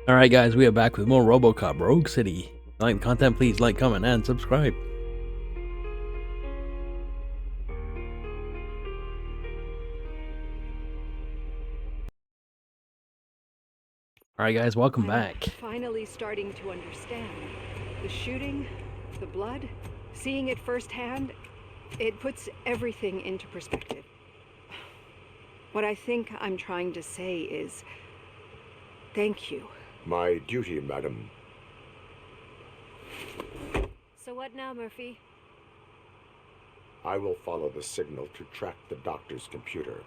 Alright guys, we are back with more RoboCop Rogue City. If you like the content, please like, comment, and subscribe. Alright guys, welcome back. Finally starting to understand. The shooting, the blood, seeing it firsthand, it puts everything into perspective. What I think I'm trying to say is, thank you. My duty, madam. So what now, Murphy? I will follow the signal to track the doctor's computer.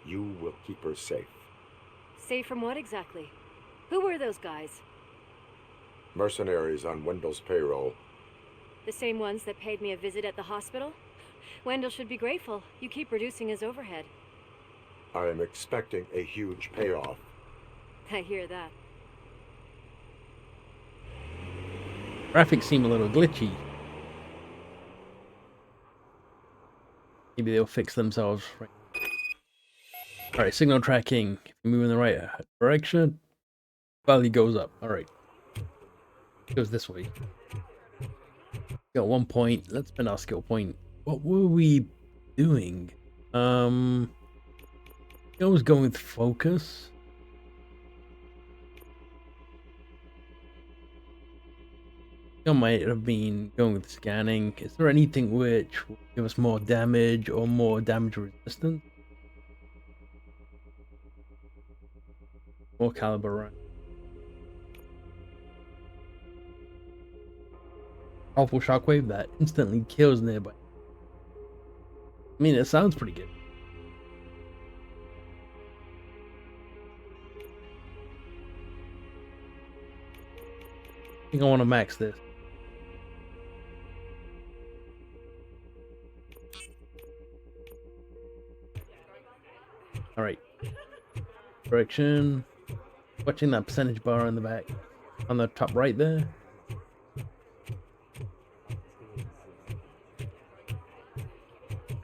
You will keep her safe. Safe from what exactly? Who were those guys? Mercenaries on Wendell's payroll. The same ones that paid me a visit at the hospital? Wendell should be grateful. You keep reducing his overhead. I am expecting a huge payoff. I hear that. Graphics seem a little glitchy. Maybe they'll fix themselves. Alright, signal tracking. If you move in the right direction, value goes up. Alright. Goes this way. Got 1 point. Let's spend our skill point. What were we doing? I was going with focus. I might have been going with scanning. Is there anything which will give us more damage or more damage resistance? More caliber, right? Powerful shockwave that instantly kills nearby. I mean, it sounds pretty good. I think I want to max this. Alright. Direction. Watching that percentage bar on the back. On the top right there.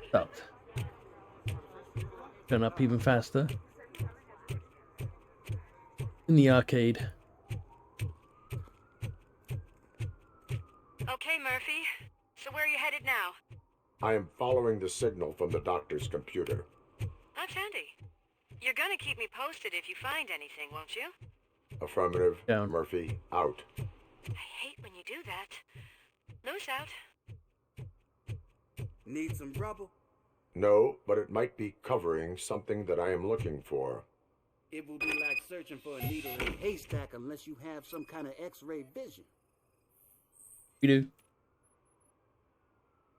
Stopped. Turn up even faster. In the arcade. Okay, Murphy. So where are you headed now? I am following the signal from the doctor's computer. That's handy. You're gonna keep me posted if you find anything, won't you? Affirmative. Down. Murphy, out. I hate when you do that. Loose out. Need some rubber? No, but it might be covering something that I am looking for. It will be like searching for a needle in a haystack unless you have some kind of X-ray vision. You do.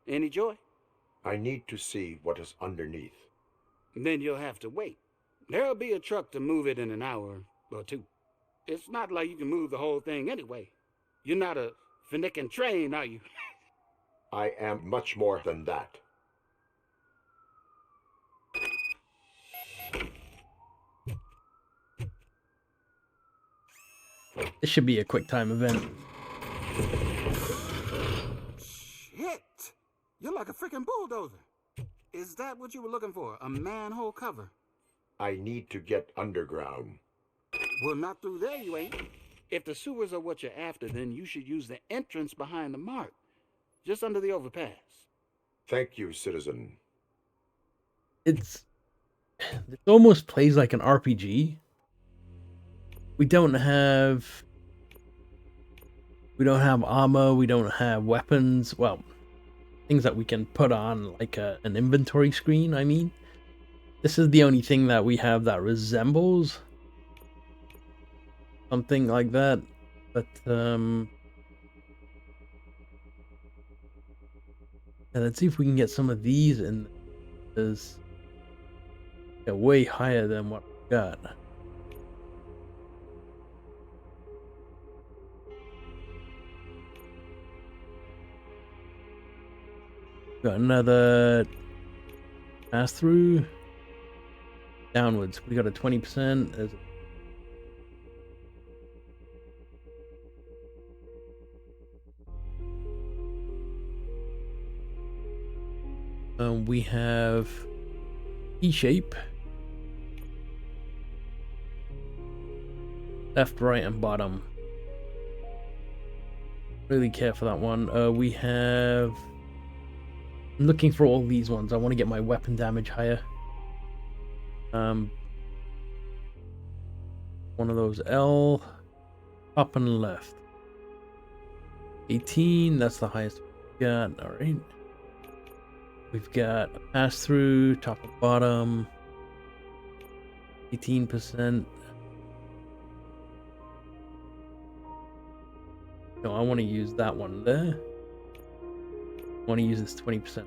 Any joy? I need to see what is underneath. Then you'll have to wait. There'll be a truck to move it in an hour or two. It's not like you can move the whole thing anyway. You're not a finicking train, are you? I am much more than that. This should be a quick time event. Shit! You're like a freaking bulldozer. Is that what you were looking for? A manhole cover? I need to get underground. Well, not through there, you ain't. If the sewers are what you're after, then you should use the entrance behind the mark. Just under the overpass. Thank you, citizen. It almost plays like an RPG. We don't have armor, we don't have weapons, well, things that we can put on like an inventory screen, I mean. This is the only thing that we have that resembles something like that, but yeah, let's see if we can get some of these in. Is way higher than what we got. Got another pass through downwards. We got a 20%. We have E-shape. Left, right, and bottom. Really care for that one. We have... I'm looking for all these ones. I want to get my weapon damage higher. One of those L, up and left. 18, that's the highest we got. Alright. We've got a pass through, top and bottom. 18%. No, I want to use that one there. I want to use this 20%.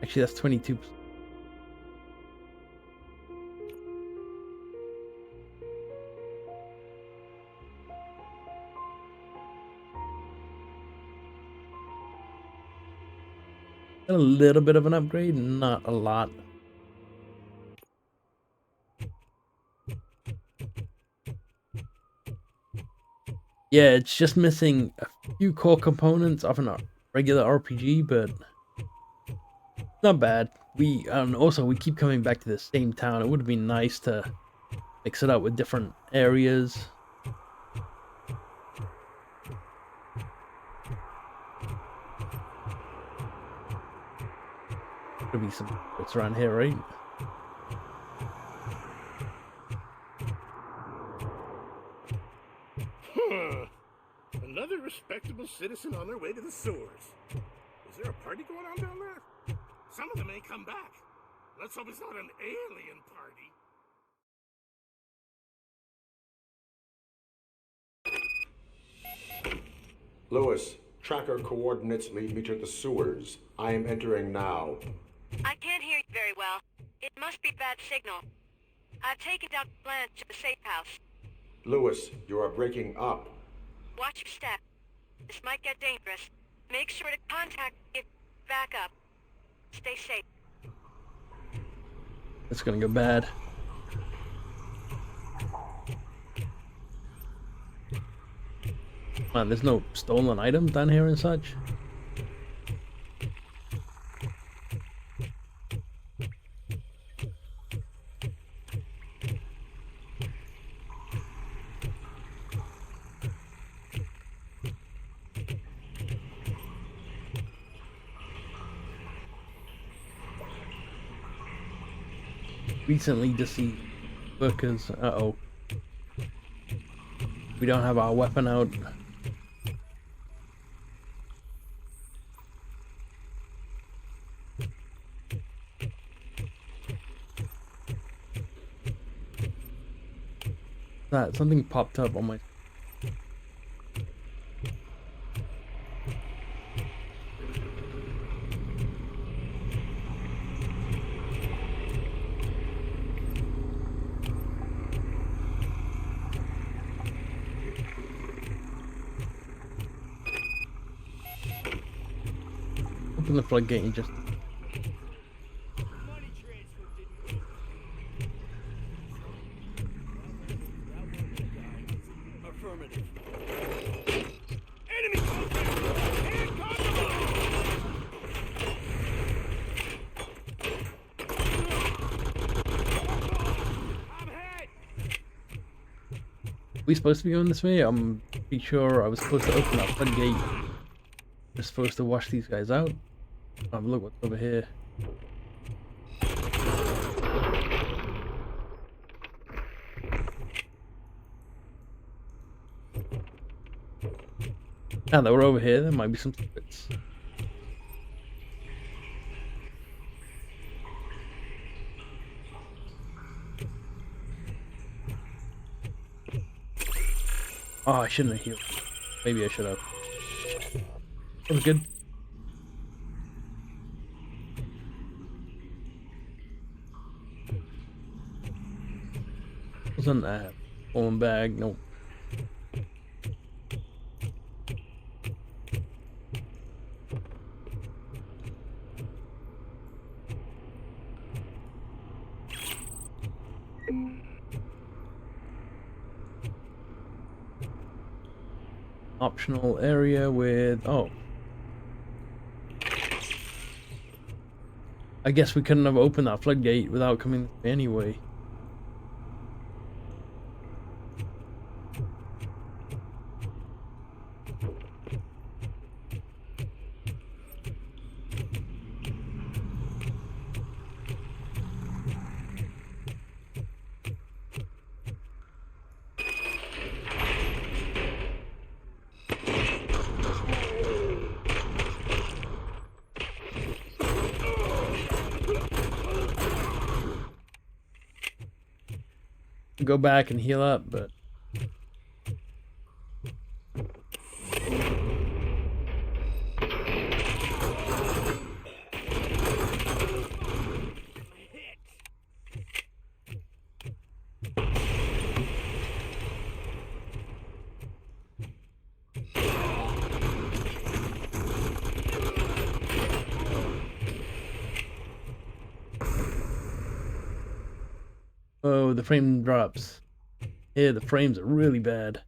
Actually, that's 22%. A little bit of an upgrade, not a lot. Yeah, it's just missing a few core components of a regular RPG, but not bad. Also we keep coming back to the same town. It would have been nice to mix it up with different areas. There'll be some bits around here, right? Another respectable citizen on their way to the sewers. Is there a party going on down there? Some of them may come back. Let's hope it's not an alien party. Lewis, tracker coordinates lead me to the sewers. I am entering now. I can't hear you very well. It must be bad signal. I've taken down Blanche to the safe house. Lewis, you are breaking up. Watch your step. This might get dangerous. Make sure to contact it back up. Stay safe. It's gonna go bad. Man, there's no stolen items down here and such. Recently deceased workers. Uh-oh. We don't have our weapon out. That something popped up on my... Open the floodgate and just... Affirmative. Enemy contact! And Qanba! I'm hit! We supposed to be going this way? I'm pretty sure I was supposed to open that floodgate. We're supposed to wash these guys out. Have a look what's over here. Now that we're over here, there might be some secrets. Oh, I shouldn't have healed. Maybe I should have. That was good. Wasn't that fallen bag? Nope. Optional area with... oh. I guess we couldn't have opened that floodgate without coming this way anyway. go back and heal up, but oh, the frame drops. Yeah, the frames are really bad.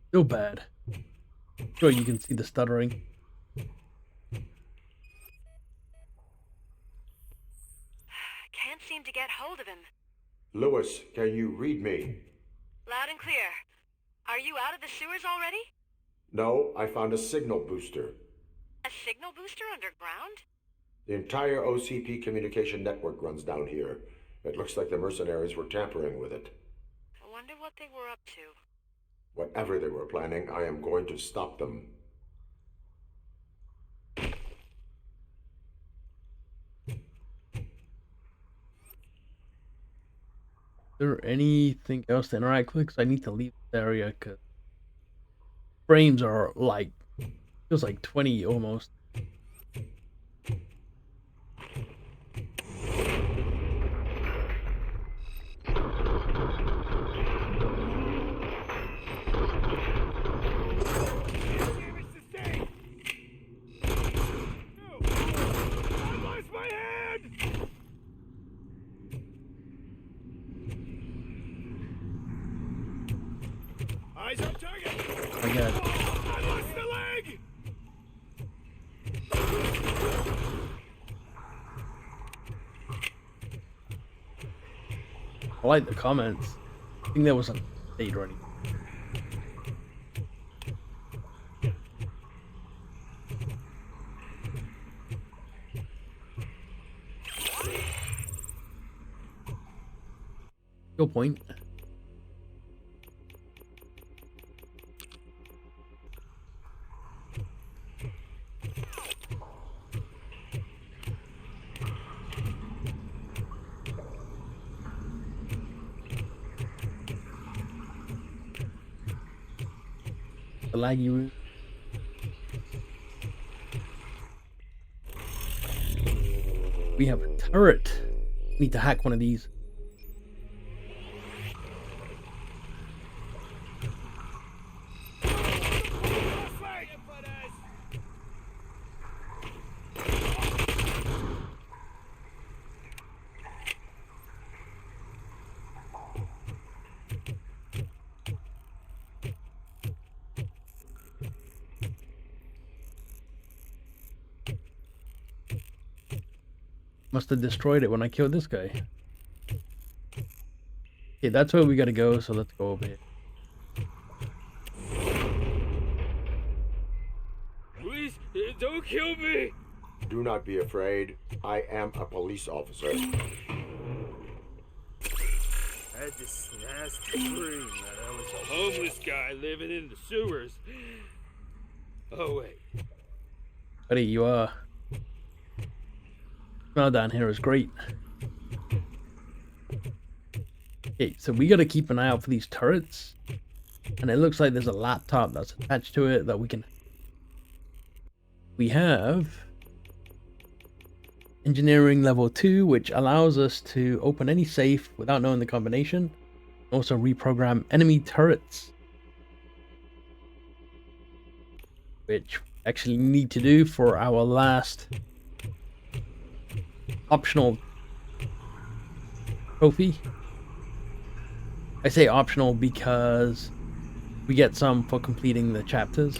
Still bad. Sure, you can see the stuttering. Can't seem to get hold of him. Lewis, can you read me? Loud and clear. Are you out of the sewers already? No, I found a signal booster. A signal booster underground? The entire OCP communication network runs down here. It looks like the mercenaries were tampering with it. I wonder what they were up to. Whatever they were planning, I am going to stop them. Is there anything else to interact with? Because I need to leave this area because frames are like, feels like 20 almost. Eyes on target! My God. I lost the leg! I like the comments. I think there was an update already. Good point. The laggy room. We have a turret. Need to hack one of these. Must have destroyed it when I killed this guy. Okay, that's where we gotta go, so let's go over here. Please, don't kill me! Do not be afraid. I am a police officer. I had this nasty dream that I was a homeless guy living in the sewers. Oh, wait. Buddy, you are. Smell down here is great. Okay, so we gotta keep an eye out for these turrets. And it looks like there's a laptop that's attached to it that we can... We have... Engineering level 2, which allows us to open any safe without knowing the combination. Also reprogram enemy turrets. Which we actually need to do for our last optional trophy. I say optional because we get some for completing the chapters.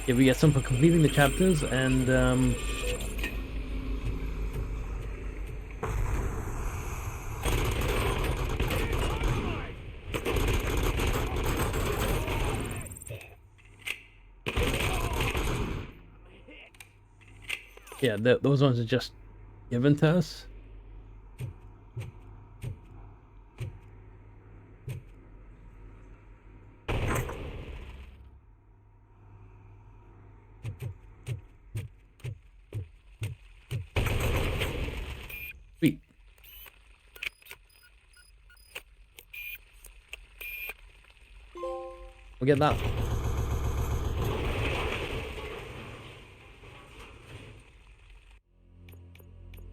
Yeah, we get some for completing the chapters, and Yeah, those ones are just given to us. Sweet. We'll get that.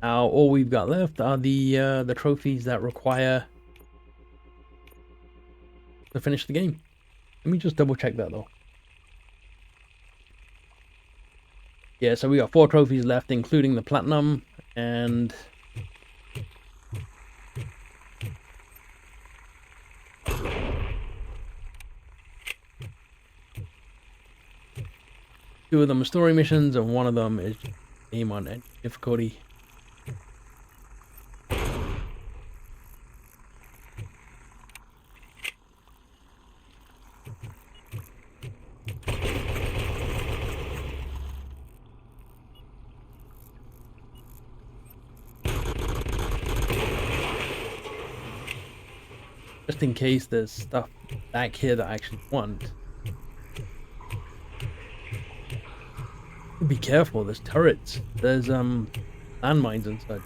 Now all we've got left are the trophies that require to finish the game. Let me just double check that though. Yeah, so we got 4 trophies left, including the platinum, and two of them are story missions, and one of them is aim on edge difficulty. Just in case there's stuff back here that I actually want. Be careful, there's turrets, there's landmines and such.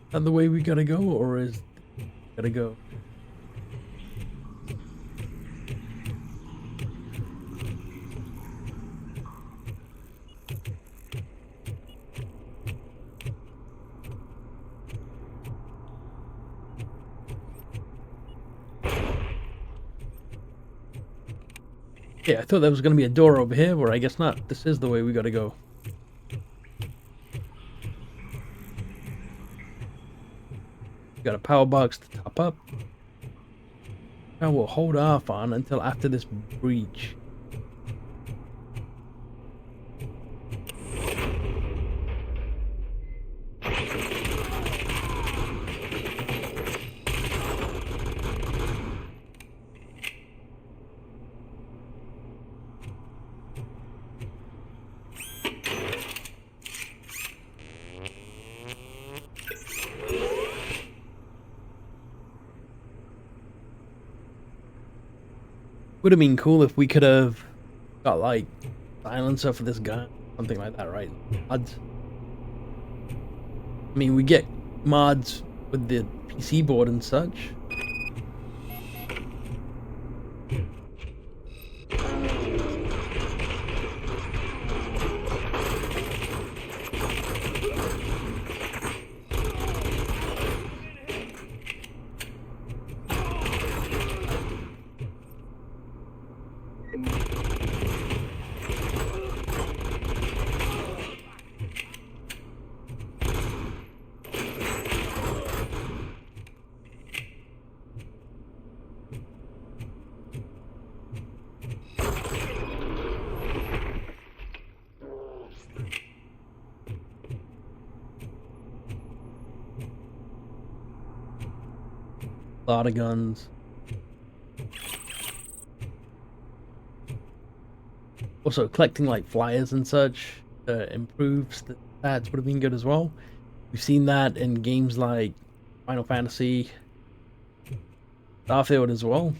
Is that the way we gotta go, or is gotta go? Yeah, I thought there was gonna be a door over here, but I guess not. This is the way we gotta go. Got a power box to top up. Now we'll hold off on until after this breach. Would have been cool if we could have got like silencer for this gun, something like that, right? Mods. I mean, we get mods with the PC board and such. A lot of guns. Also, collecting like flyers and such improves the stats would have been good as well. We've seen that in games like Final Fantasy, Starfield as well.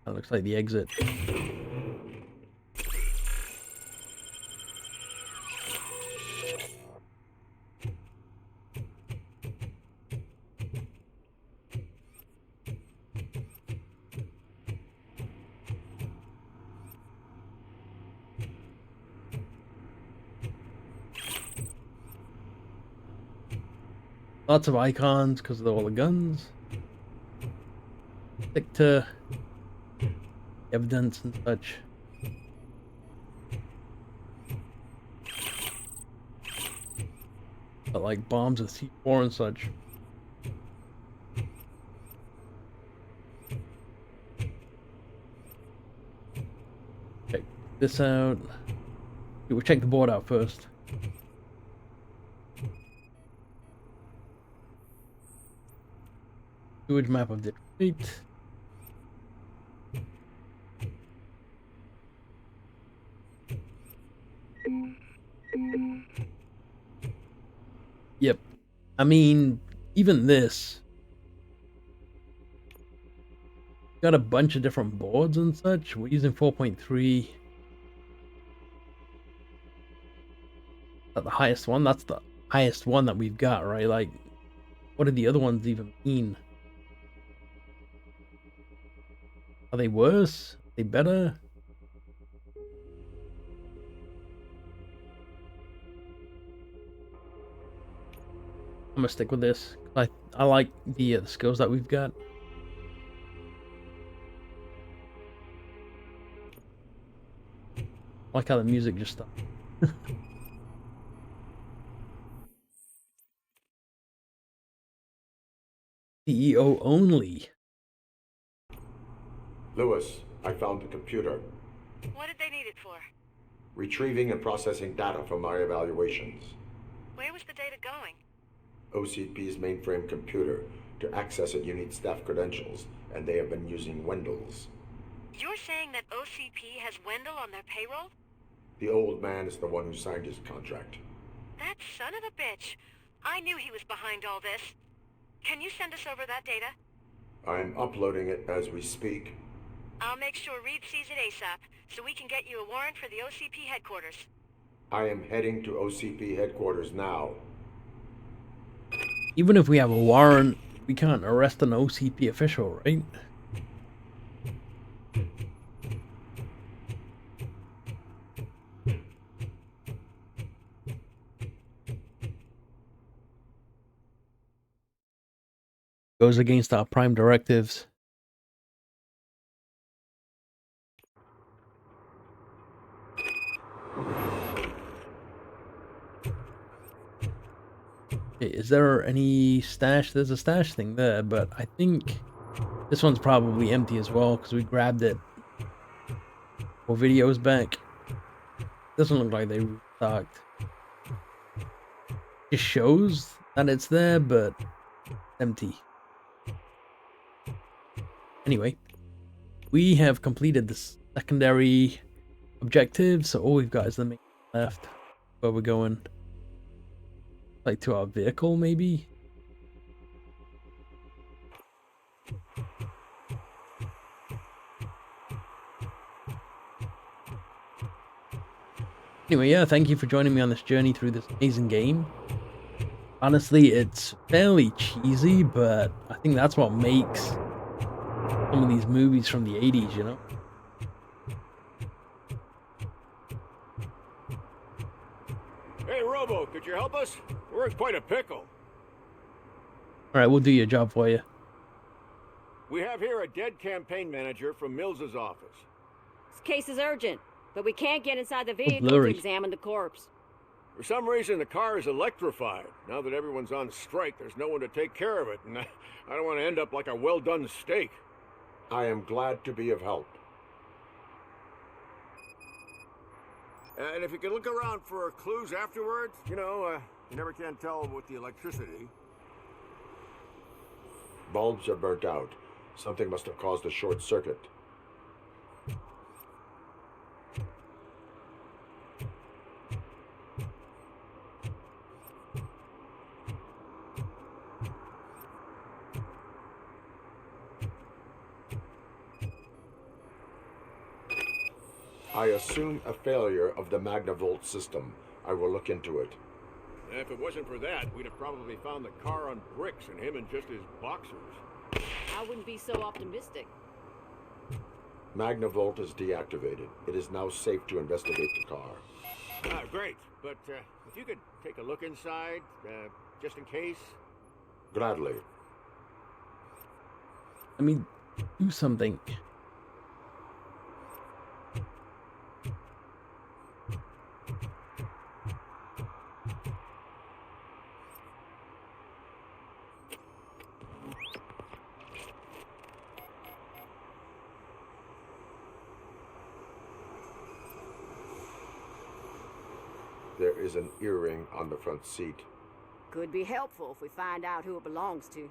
That looks like the exit. Lots of icons because of all the guns. Stick to evidence and such. But like bombs with C4 and such. Check this out. We'll check the board out first. Sewage map of Detroit. Yep. I mean, even this got a bunch of different boards and such. We're using 4.3. At the highest one, that's the highest one that we've got, right? Like, what do the other ones even mean? Are they worse? Are they better? I'm gonna stick with this. I like the skills that we've got. I like how the music just stopped. CEO only. Lewis, I found the computer. What did they need it for? Retrieving and processing data from my evaluations. Where was the data going? OCP's mainframe computer. To access it, you need staff credentials, and they have been using Wendell's. You're saying that OCP has Wendell on their payroll? The old man is the one who signed his contract. That son of a bitch. I knew he was behind all this. Can you send us over that data? I'm uploading it as we speak. I'll make sure Reed sees it ASAP, so we can get you a warrant for the OCP headquarters. I am heading to OCP headquarters now. Even if we have a warrant, we can't arrest an OCP official, right? Goes against our prime directives. Okay, is there any stash? There's a stash thing there, but I think this one's probably empty as well because we grabbed it 4 videos back. Doesn't look like they restocked. It shows that it's there, but empty. Anyway, we have completed the secondary objective, so all we've got is the main left. Where we're going, like to our vehicle, maybe. Anyway, yeah, thank you for joining me on this journey through this amazing game. Honestly, it's fairly cheesy, but I think that's what makes some of these movies from the 80s, you know? Hey, Robo, could you help us? We're in quite a pickle. Alright, we'll do your job for you. We have here a dead campaign manager from Mills's office. This case is urgent, but we can't get inside the vehicle to blurry. examine the corpse. For some reason, the car is electrified. Now that everyone's on strike, there's no one to take care of it, and I don't want to end up like a well-done steak. I am glad to be of help. And if you could look around for clues afterwards, you know, you never can tell with the electricity. Bulbs are burnt out. Something must have caused a short circuit. I assume a failure of the Magnavolt system. I will look into it. And if it wasn't for that, we'd have probably found the car on bricks and him in just his boxers. I wouldn't be so optimistic. Magnavolt is deactivated. It is now safe to investigate the car. Ah, great. But if you could take a look inside, just in case. Gladly. Let me do something. There is an earring on the front seat. Could be helpful if we find out who it belongs to.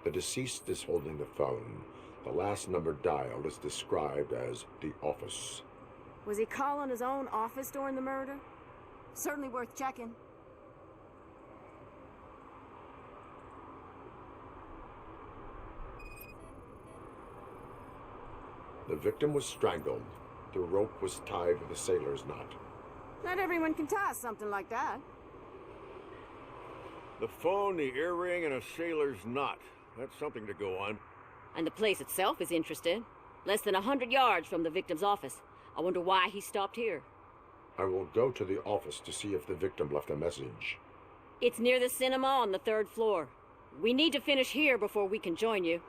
The deceased is holding the phone. The last number dialed is described as the office. Was he calling his own office during the murder? Certainly worth checking. The victim was strangled. The rope was tied with a sailor's knot. Not everyone can tie something like that. The phone, the earring, and a sailor's knot. That's something to go on. And the place itself is interesting. Less than 100 yards from the victim's office. I wonder why he stopped here. I will go to the office to see if the victim left a message. It's near the cinema on the 3rd floor. We need to finish here before we can join you.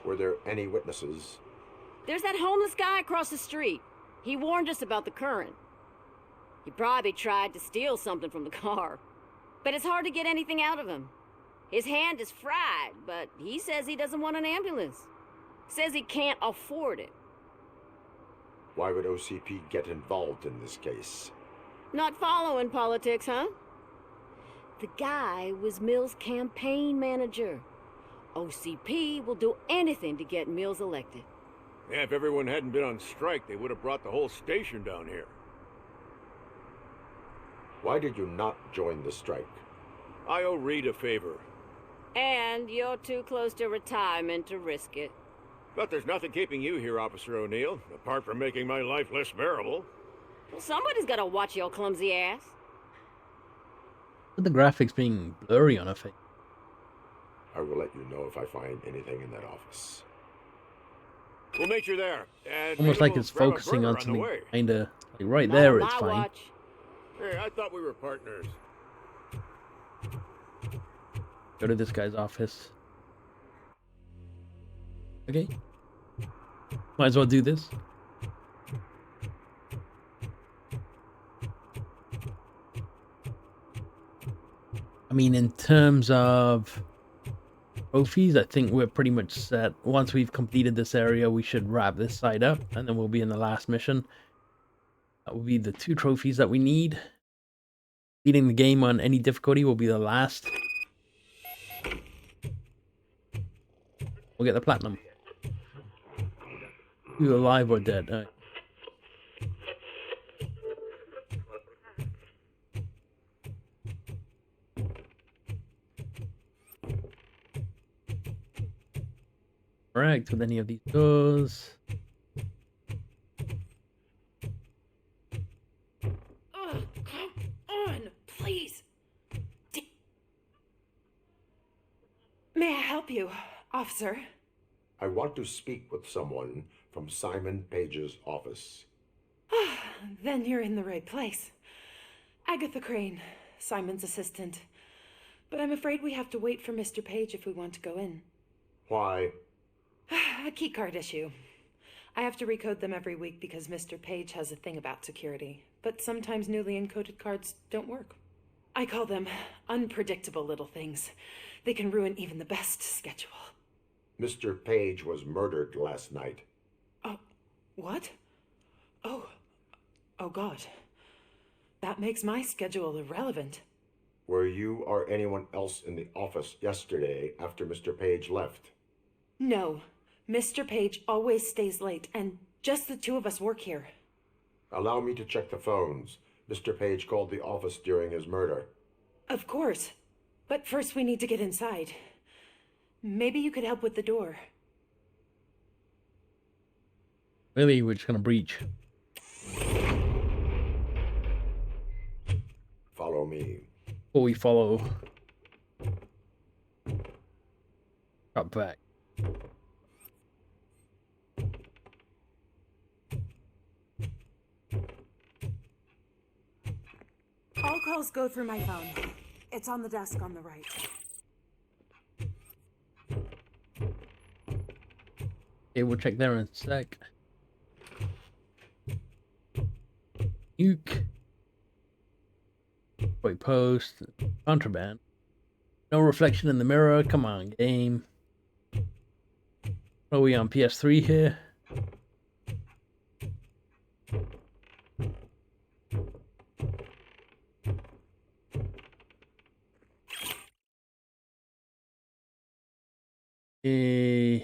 Were there any witnesses? There's that homeless guy across the street. He warned us about the current. He probably tried to steal something from the car. But it's hard to get anything out of him. His hand is fried, but he says he doesn't want an ambulance. Says he can't afford it. Why would OCP get involved in this case? Not following politics, huh? The guy was Mills' campaign manager. OCP will do anything to get Mills elected. Yeah, if everyone hadn't been on strike, they would have brought the whole station down here. Why did you not join the strike? I owe Reed a favor. And you're too close to retirement to risk it. But there's nothing keeping you here, Officer O'Neill, apart from making my life less bearable. Well, somebody's gotta watch your clumsy ass. With the graphics being blurry on her face. I will let you know if I find anything in that office. We'll meet you there. And Almost like it's grab a focusing burger on the something way. kinda like right Not there on it's my fine. watch. Hey, I thought we were partners. Go to this guy's office. Okay. Might as well do this. I mean, in terms of trophies, I think we're pretty much set. Once we've completed this area, we should wrap this side up, and then we'll be in the last mission. That will be the 2 trophies that we need. Beating the game on any difficulty will be the last. We'll get the platinum. You alive or dead? Correct with any of these doors. Oh, come on, please. May I help you, officer? I want to speak with someone from Simon Page's office. Then you're in the right place. Agatha Crane, Simon's assistant. But I'm afraid we have to wait for Mr. Page if we want to go in. Why? A keycard issue. I have to recode them every week because Mr. Page has a thing about security. But sometimes newly encoded cards don't work. I call them unpredictable little things. They can ruin even the best schedule. Mr. Page was murdered last night. Oh, what? Oh God. That makes my schedule irrelevant. Were you or anyone else in the office yesterday after Mr. Page left? No. Mr. Page always stays late, and just the 2 of us work here. Allow me to check the phones. Mr. Page called the office during his murder. Of course. But first we need to get inside. Maybe you could help with the door. Really, we're just gonna breach. Follow me. Before we follow. Drop back. All calls go through my phone. It's on the desk on the right. Okay, we'll check there in a sec. Nuke. Wait, post. Contraband. No reflection in the mirror. Come on, game. Are we on PS3 here? Eh,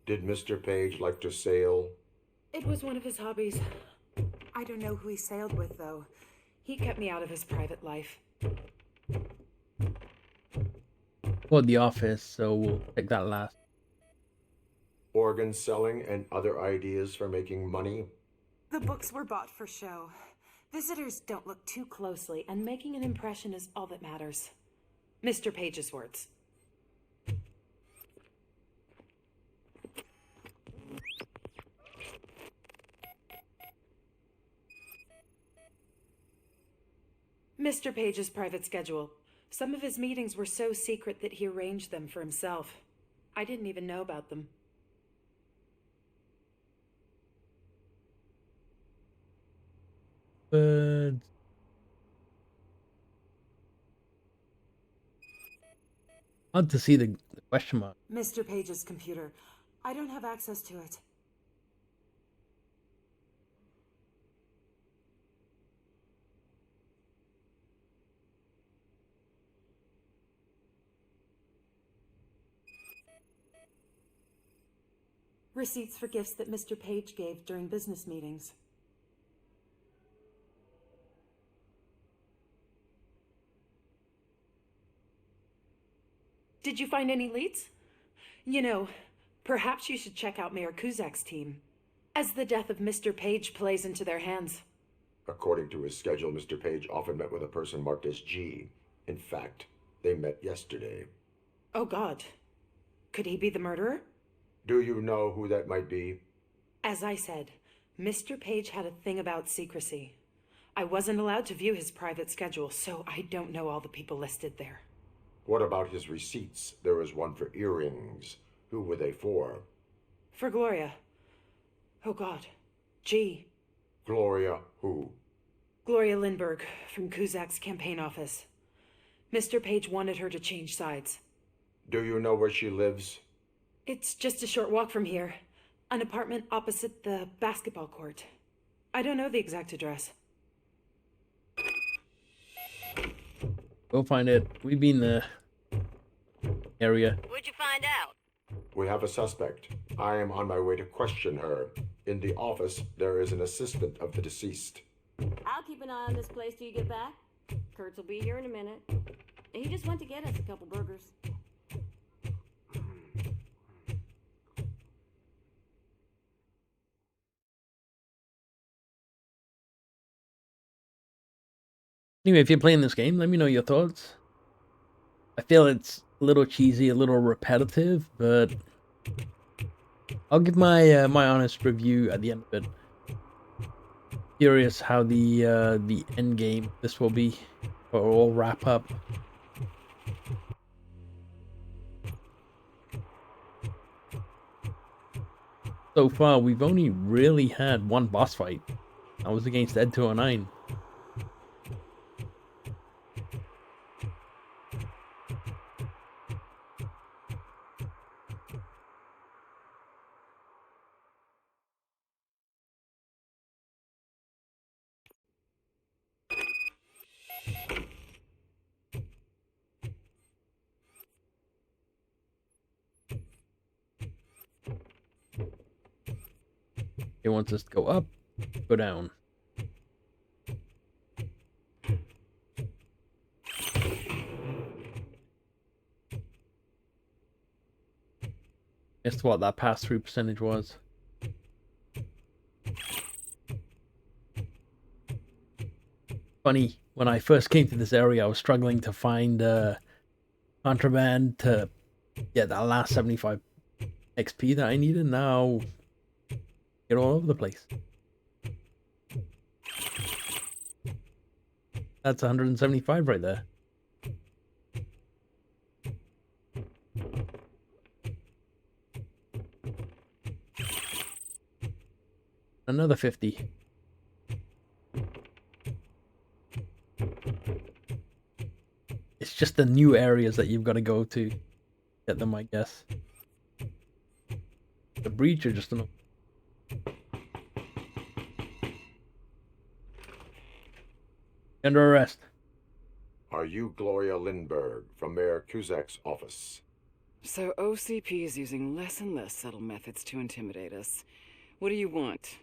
Did Mr. Page like to sail? It was one of his hobbies. I don't know who he sailed with, though. He kept me out of his private life. or The Office, so we'll take that last. Organ selling and other ideas for making money? The books were bought for show. Visitors don't look too closely, and making an impression is all that matters. Mr. Page's words. Mr. Page's private schedule. Some of his meetings were so secret that he arranged them for himself. I didn't even know about them. But hard to see the question mark. Mr. Page's computer. I don't have access to it. Receipts for gifts that Mr. Page gave during business meetings. Did you find any leads? You know, perhaps you should check out Mayor Kuzak's team, as the death of Mr. Page plays into their hands. According to his schedule, Mr. Page often met with a person marked as G. In fact, they met yesterday. Oh God. Could he be the murderer? Do you know who that might be? As I said, Mr. Page had a thing about secrecy. I wasn't allowed to view his private schedule, so I don't know all the people listed there. What about his receipts? There was one for earrings. Who were they for? For Gloria. Oh God. G. Gloria who? Gloria Lindbergh, from Kuzak's campaign office. Mr. Page wanted her to change sides. Do you know where she lives? It's just a short walk from here. An apartment opposite the basketball court. I don't know the exact address. Go find it. We've been the area. What'd you find out? We have a suspect. I am on my way to question her. In the office, there is an assistant of the deceased. I'll keep an eye on this place till you get back. Kurtz will be here in a minute. He just went to get us a couple burgers. Anyway, if you're playing this game, let me know your thoughts. I feel it's a little cheesy, a little repetitive, but I'll give my my honest review at the end of it. Curious how the end game this will be, or all wrap up. So far, we've only really had one boss fight. That was against Ed 209. It wants us to go up, go down. Guess what that pass-through percentage was. Funny, when I first came to this area, I was struggling to find contraband to get that last 75 XP that I needed. Now, get all over the place. That's 175 right there. Another 50. It's just the new areas that you've got to go to get them, I guess. The breach are just enough. Under arrest. Are you Gloria Lindbergh from Mayor Cusack's office? So OCP is using less and less subtle methods to intimidate us. What do you want?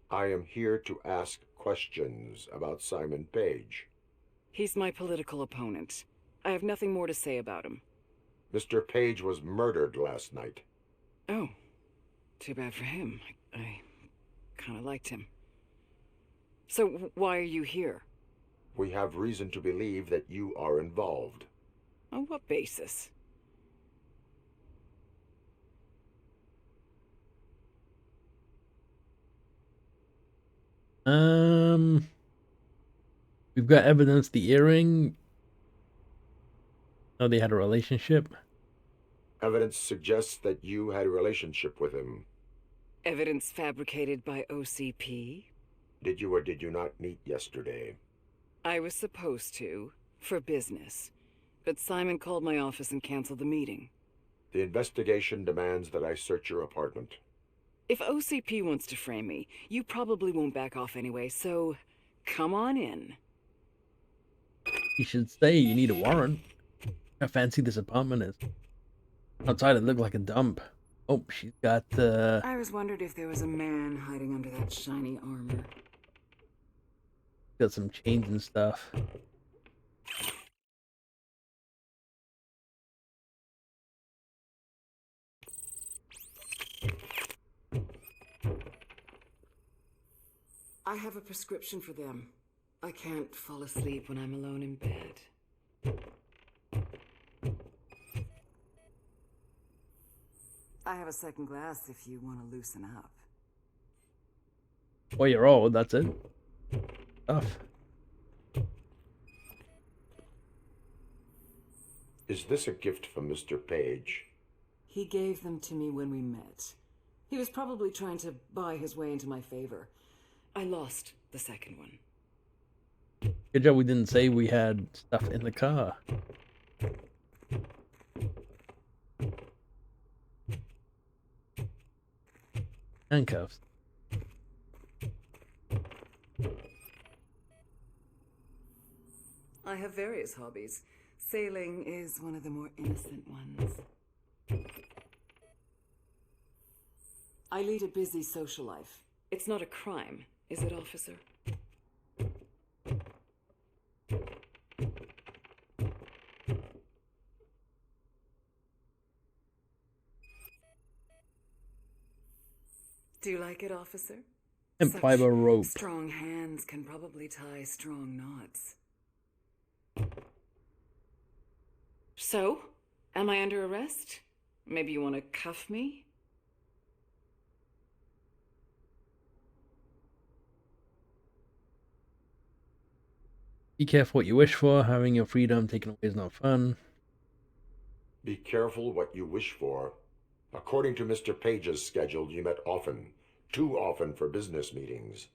I am here to ask questions about Simon Page. He's my political opponent. I have nothing more to say about him. Mr. Page was murdered last night. Oh, too bad for him. I kind of liked him. So why are you here? We have reason to believe that you are involved. On what basis? We've got evidence the earring. Oh, they had a relationship. Evidence suggests that you had a relationship with him. Evidence fabricated by OCP? Did you or did you not meet yesterday? I was supposed to, for business. But Simon called my office and canceled the meeting. The investigation demands that I search your apartment. If OCP wants to frame me, you probably won't back off anyway, so come on in. You should stay. You need a warrant. How fancy this apartment is. Outside it looked like a dump. Oh, she's got I was wondered if there was a man hiding under that shiny armor. got some chains and stuff. I have a prescription for them. I can't fall asleep when I'm alone in bed. I have a second glass if you want to loosen up. Well, you're old, that's it. Tough. Is this a gift from Mr. Page? He gave them to me when we met. He was probably trying to buy his way into my favor. I lost the second one. Good job we didn't say we had stuff in the car. Handcuffs. I have various hobbies. Sailing is one of the more innocent ones. I lead a busy social life. It's not a crime, is it, officer? Do you like it, officer? And fiber rope. Strong hands can probably tie strong knots. So, am I under arrest? Maybe you want to cuff me? Be careful what you wish for. Having your freedom taken away is not fun. Be careful what you wish for. According to Mr. Page's schedule, you met often. Too often for business meetings.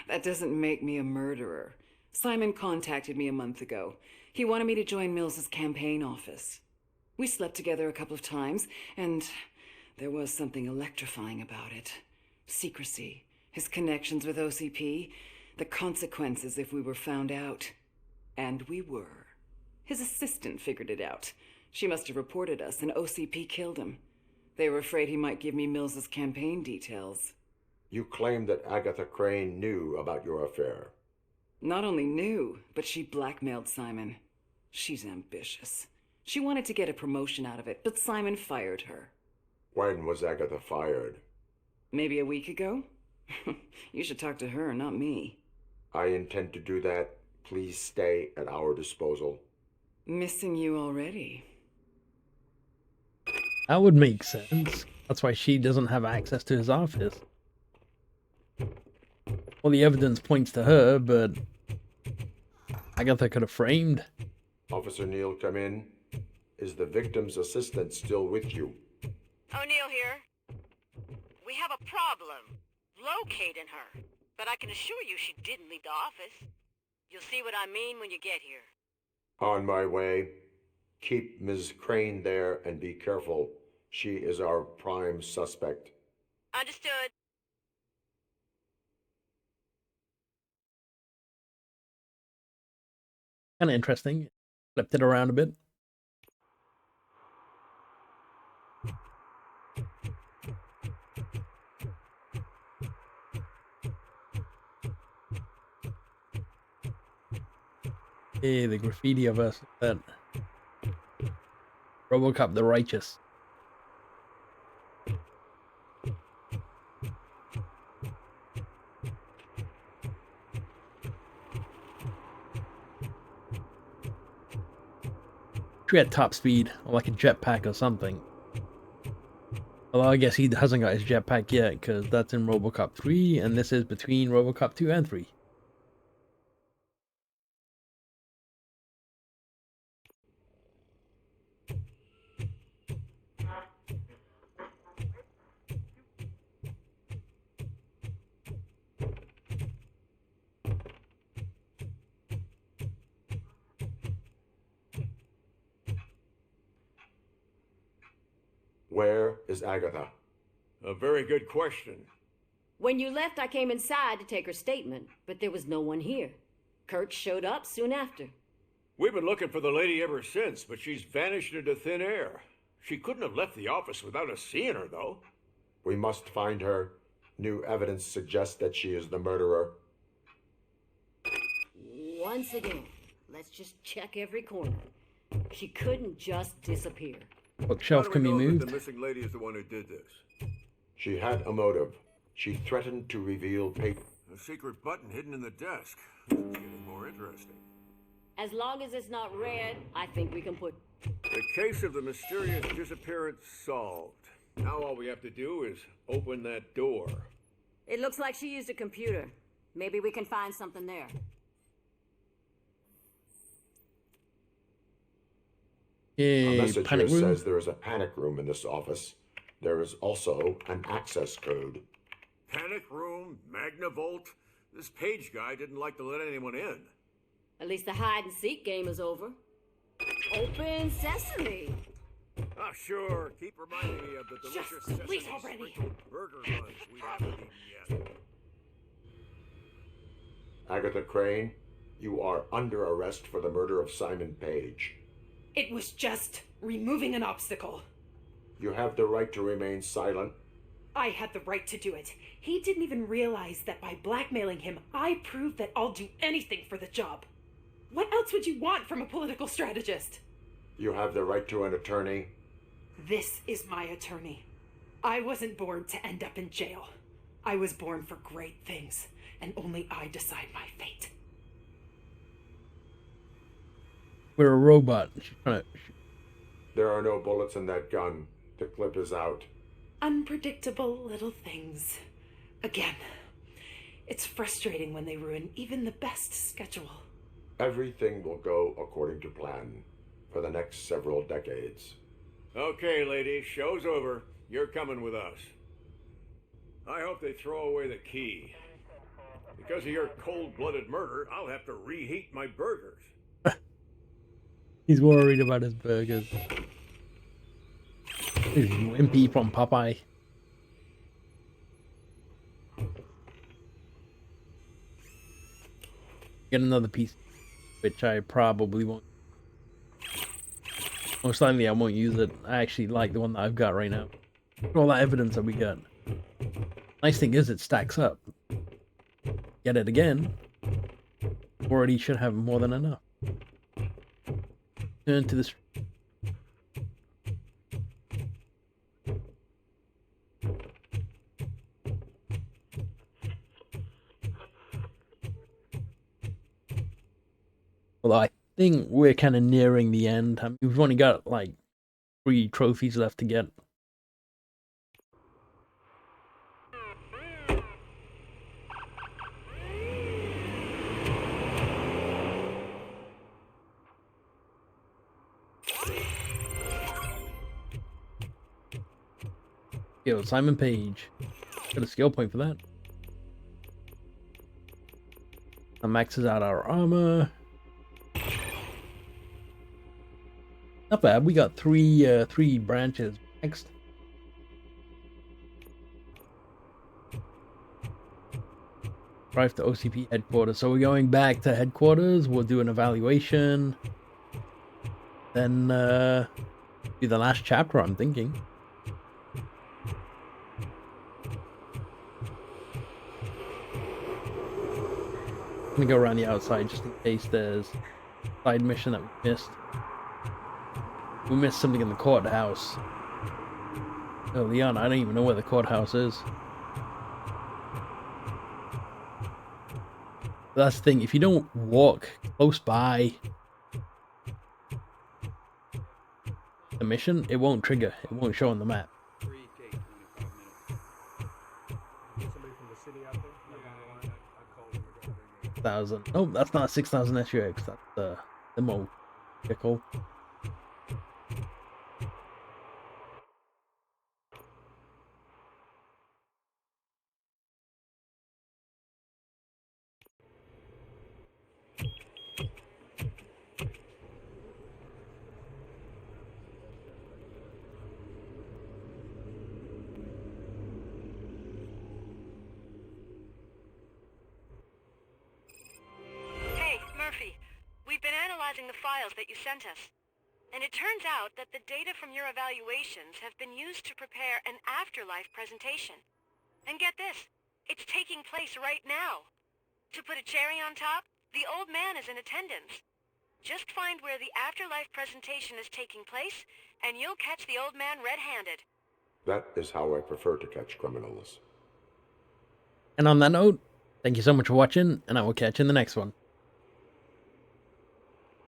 That doesn't make me a murderer. Simon contacted me a month ago. He wanted me to join Mills's campaign office. We slept together a couple of times, and there was something electrifying about it. Secrecy, his connections with OCP, the consequences if we were found out. And we were. His assistant figured it out. She must have reported us, and OCP killed him. They were afraid he might give me Mills's campaign details. You claim that Agatha Crane knew about your affair. Not only knew, but she blackmailed Simon. She's ambitious. She wanted to get a promotion out of it, but Simon fired her. When was Agatha fired? Maybe a week ago? You should talk to her, not me. I intend to do that. Please stay at our disposal. Missing you already. That would make sense. That's why she doesn't have access to his office. Well, the evidence points to her, but Agatha could have framed. Officer Neal, come in. Is the victim's assistant still with you? O'Neill here. We have a problem locating her, but I can assure you she didn't leave the office. You'll see what I mean when you get here. On my way. Keep Ms. Crane there and be careful. She is our prime suspect. Understood. Kind of interesting. Flipped it around a bit. Hey, the graffiti of us. That RoboCop the Righteous. Should at top speed, or like a jetpack or something. Although I guess he hasn't got his jetpack yet, because that's in RoboCop 3, and this is between RoboCop 2 and 3. Where is Agatha? A very good question. When you left, I came inside to take her statement, but there was no one here. Kurt showed up soon after. We've been looking for the lady ever since, but she's vanished into thin air. She couldn't have left the office without us seeing her, though. We must find her. New evidence suggests that she is the murderer. Once again, let's just check every corner. She couldn't just disappear. Bookshelf can be moved. The missing lady is the one who did this. She had a motive. She threatened to reveal paper. A secret button hidden in the desk. It's getting more interesting. As long as it's not red, I think we can put... The case of the mysterious disappearance solved. Now all we have to do is open that door. It looks like she used a computer. Maybe we can find something there. A A message panic here room. says there is a panic room in this office. There is also an access code. Panic room, Magnavolt. This Page guy didn't like to let anyone in. At least the hide-and-seek game is over. Open sesame! Ah, sure. Keep reminding me of the delicious sesame please already. sprinkled burger buns we haven't eaten yet. Agatha Crane, you are under arrest for the murder of Simon Page. It was just removing an obstacle. You have the right to remain silent. I had the right to do it. He didn't even realize that by blackmailing him, I proved that I'll do anything for the job. What else would you want from a political strategist? You have the right to an attorney. This is my attorney. I wasn't born to end up in jail. I was born for great things, and only I decide my fate. We're a robot. She's trying to... There are no bullets in that gun. The clip is out. Unpredictable little things. Again, it's frustrating when they ruin even the best schedule. Everything will go according to plan for the next several decades. Okay, lady, show's over. You're coming with us. I hope they throw away the key. Because of your cold-blooded murder, I'll have to reheat my burgers. He's worried about his burgers. He's wimpy from Popeye. Get another piece, which I probably won't. Most likely I won't use it. I actually like the one that I've got right now. All that evidence that we got. Nice thing is it stacks up. Get it again. Already should have more than enough. Turn to this. Although I think we're kind of nearing the end. I mean, we've only got like 3 trophies left to get. Yo, Simon Page. Got a skill point for that. That maxes out our armor. Not bad. We got three branches. Next. arrived to OCP headquarters. So we're going back to headquarters. We'll do an evaluation. Then do the last chapter, I'm thinking. I'm gonna go around the outside just in case there's a side mission that we missed. We missed something in the courthouse early on. I don't even know where the courthouse is. That's the thing, if you don't walk close by the mission, it won't trigger. It won't show on the map. Thousand. Oh, that's not a 6000 SUX. That's the demo vehicle. We've been analyzing the files that you sent us, and it turns out that the data from your evaluations have been used to prepare an afterlife presentation. And get this, it's taking place right now. To put a cherry on top, the old man is in attendance. Just find where the afterlife presentation is taking place, and you'll catch the old man red-handed. That is how I prefer to catch criminals. And on that note, thank you so much for watching, and I will catch you in the next one.